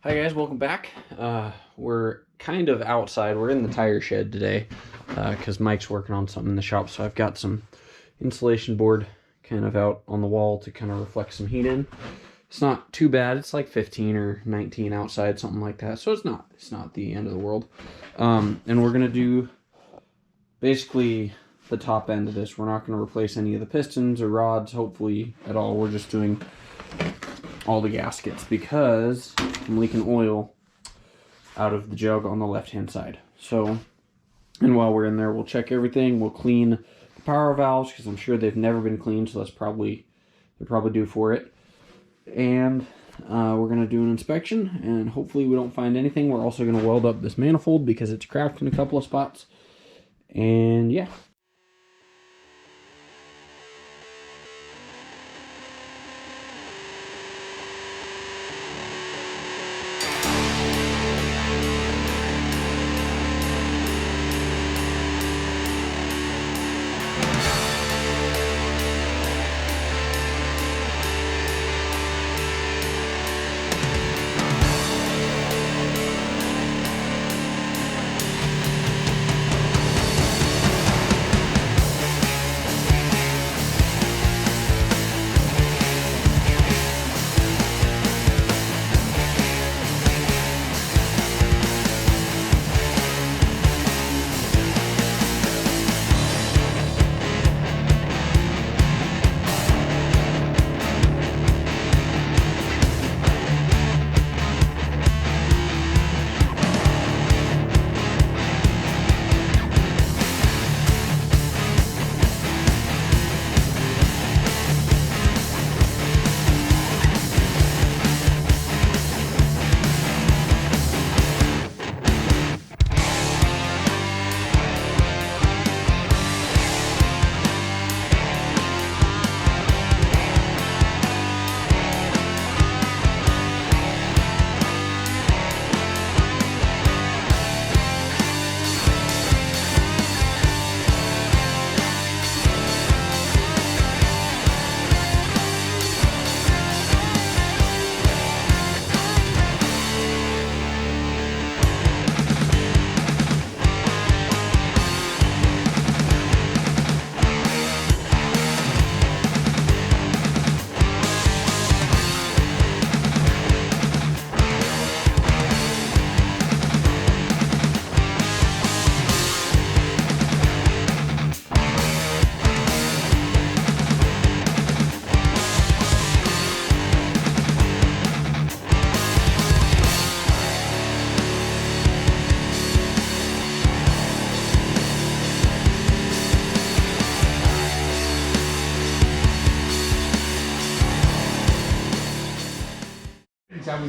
Hi guys, welcome back. We're kind of outside. We're in the tire shed today because Mike's working on something in the shop. So I've got some insulation board kind of out on the wall to kind of reflect some heat in. It's not too bad. It's like 15 or 19 outside, something like that. So it's not the end of the world. And we're gonna do basically the top end of this. We're not gonna replace any of the pistons or rods, hopefully at all. We're just doing all the gaskets because I'm leaking oil out of the jug on the left hand side. So, and while we're in there, we'll check everything. We'll clean the power valves because I'm sure they've never been cleaned, so they're probably due for it. And we're gonna do an inspection, and hopefully we don't find anything. We're also gonna weld up this manifold because it's cracked in a couple of spots. And yeah.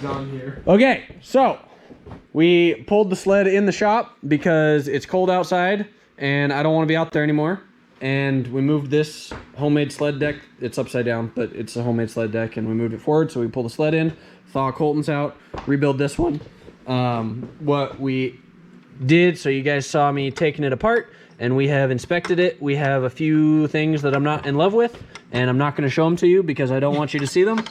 On here. Okay, so we pulled the sled in the shop because it's cold outside and I don't want to be out there anymore. And we moved this homemade sled deck. It's upside down, but it's a homemade sled deck, and we moved it forward. So we pulled the sled in, thaw Colton's out, rebuild this one. What we did, so you guys saw me taking it apart, and we have inspected it. We have a few things that I'm not in love with, and I'm not going to show them to you because I don't want you to see them.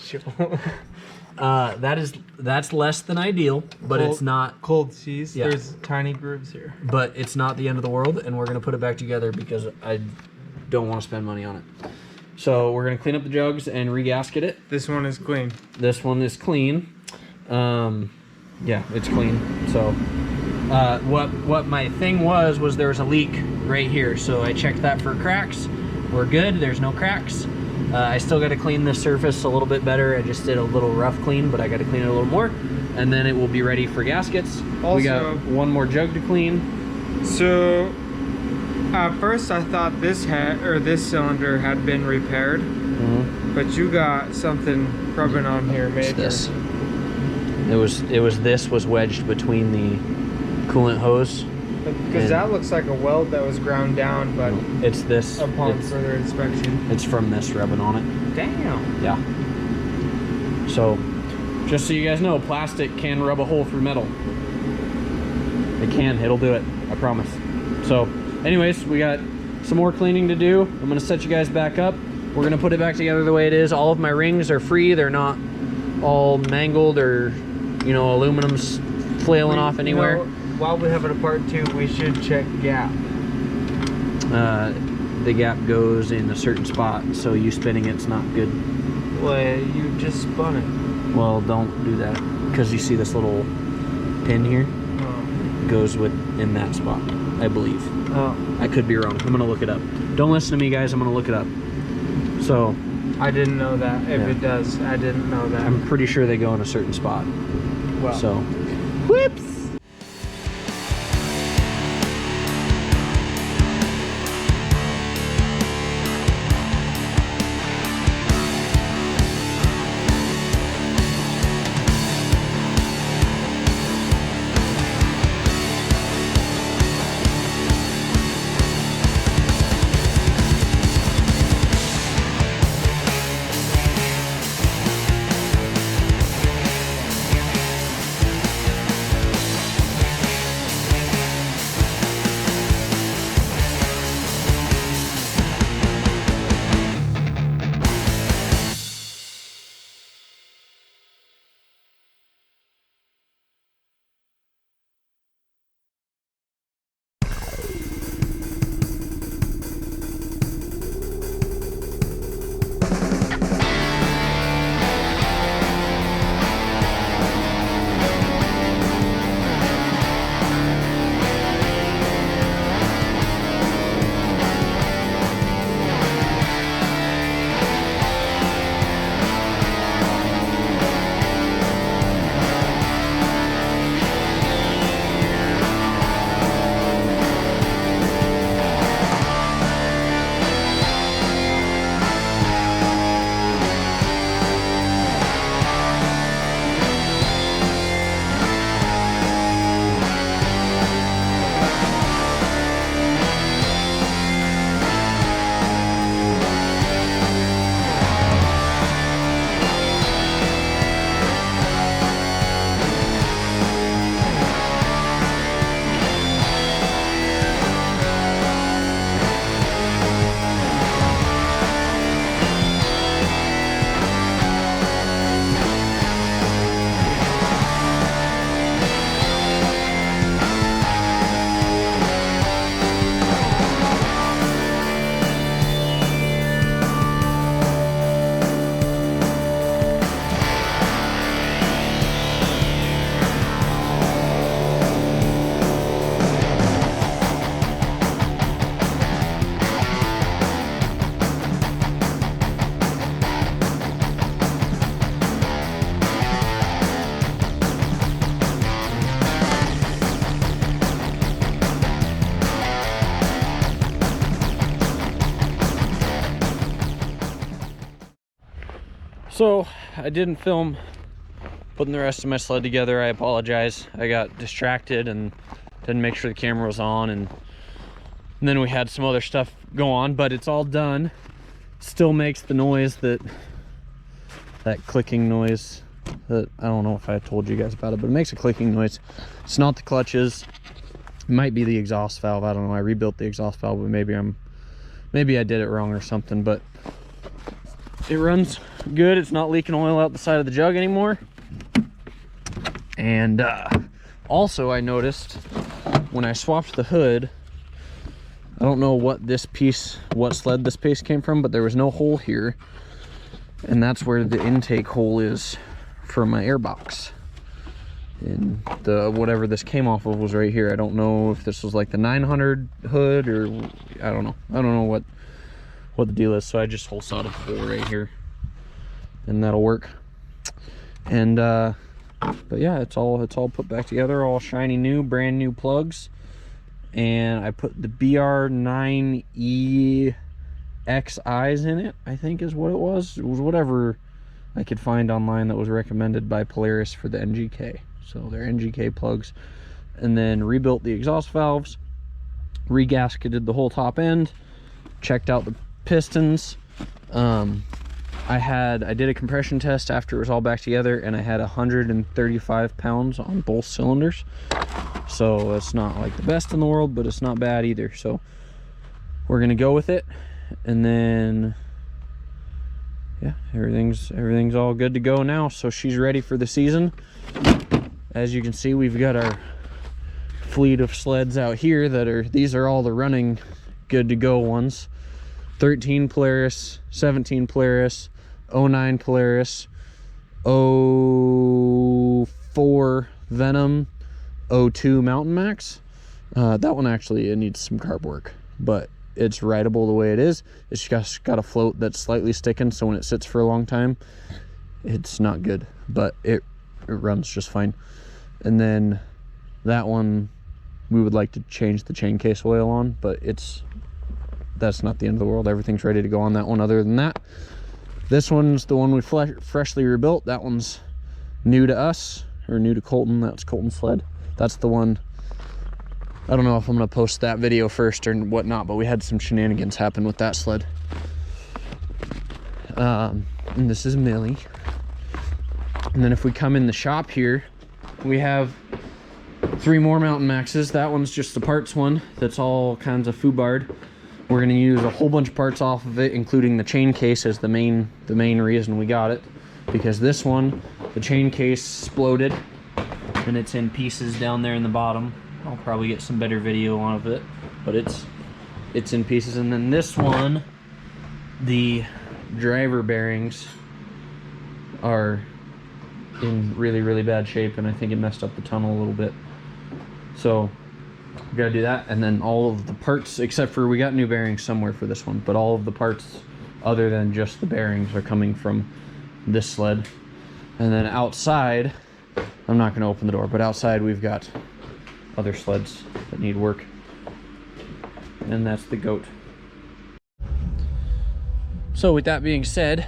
That's less than ideal, but it's not cold cheese. Yeah. There's tiny grooves here, but it's not the end of the world, and we're gonna put it back together because I don't want to spend money on it. So we're gonna clean up the jugs and regasket it. This one is clean. This one is clean. Yeah, it's clean. So what my thing was there was a leak right here, so I checked that for cracks. We're good. There's no cracks. I still got to clean this surface a little bit better. I just did a little rough clean, but I got to clean it a little more, and then it will be ready for gaskets. Also, we got one more jug to clean. So at first I thought this cylinder had been repaired, but you got something rubbing on here major. This. This was wedged between the coolant hose. Because that looks like a weld that was ground down, but it's this. Upon further inspection, it's from this rubbing on it. Damn. Yeah. So, just so you guys know, plastic can rub a hole through metal. It can. It'll do it. I promise. So, anyways, we got some more cleaning to do. I'm gonna set you guys back up. We're gonna put it back together the way it is. All of my rings are free. They're not all mangled or you know, aluminum's flailing off anywhere. You know, while we have it apart too, we should check gap. The gap goes in a certain spot, so you spinning it's not good. Well, you just spun it. Well, don't do that, because you see this little pin here? It goes in that spot, I believe. Oh. I could be wrong. I'm gonna look it up. Don't listen to me, guys. I'm gonna look it up. So I didn't know that. If it does, I didn't know that. I'm pretty sure they go in a certain spot. Well. So, whoops. So I didn't film putting the rest of my sled together. I apologize. I got distracted and didn't make sure the camera was on, and then we had some other stuff go on, but it's all done. Still makes the noise, that clicking noise that I don't know if I told you guys about it, but it makes a clicking noise. It's not the clutches. It might be the exhaust valve. I don't know. I rebuilt the exhaust valve, but maybe I did it wrong or something, but it runs good. It's not leaking oil out the side of the jug anymore. And also I noticed when I swapped the hood, I don't know what sled this piece came from, but there was no hole here, and that's where the intake hole is for my airbox. And the whatever this came off of was right here. I don't know if this was like the 900 hood or I don't know what the deal is. So I just hole sawed a hole right here, and that'll work. And but yeah, it's all put back together, all shiny new, brand new plugs. And I put the BR9E XIs in it, I think is what it was. It was whatever I could find online that was recommended by Polaris for the NGK. So they're NGK plugs. And then rebuilt the exhaust valves, regasketed the whole top end, checked out the pistons. I did a compression test after it was all back together, and I had 135 pounds on both cylinders. So it's not like the best in the world, but it's not bad either. So we're gonna go with it, and then yeah, everything's all good to go now. So she's ready for the season. as you can see, we've got our fleet of sleds out here that are, these are all the running good to go ones. 13 Polaris, 17 Polaris, 09 Polaris, 04 Venom, 02 Mountain Max. That one actually, it needs some carb work, but it's rideable the way it is. It's just got a float that's slightly sticking, so when it sits for a long time, it's not good, but it runs just fine. And then that one, we would like to change the chain case oil on, but that's not the end of the world. Everything's ready to go on that one. Other than that, this one's the one we freshly rebuilt. That one's new to us, or new to Colton. That's Colton's sled. That's the one. I don't know if I'm gonna post that video first or whatnot, but we had some shenanigans happen with that sled. And this is Millie. And then if we come in the shop here, we have 3 more Mountain Maxes. That one's just the parts one. That's all kinds of foobarred. We're gonna use a whole bunch of parts off of it, including the chain case as the main reason we got it. Because this one, the chain case exploded and it's in pieces down there in the bottom. I'll probably get some better video on of it, but it's in pieces. And then this one, the driver bearings are in really, really bad shape, and I think it messed up the tunnel a little bit. So we gotta do that. And then all of the parts, except for we got new bearings somewhere for this one, but all of the parts other than just the bearings are coming from this sled. And then outside, I'm not gonna open the door, but outside we've got other sleds that need work. And that's the goat. So with that being said,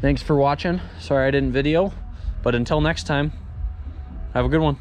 thanks for watching. Sorry I didn't video, but until next time, have a good one.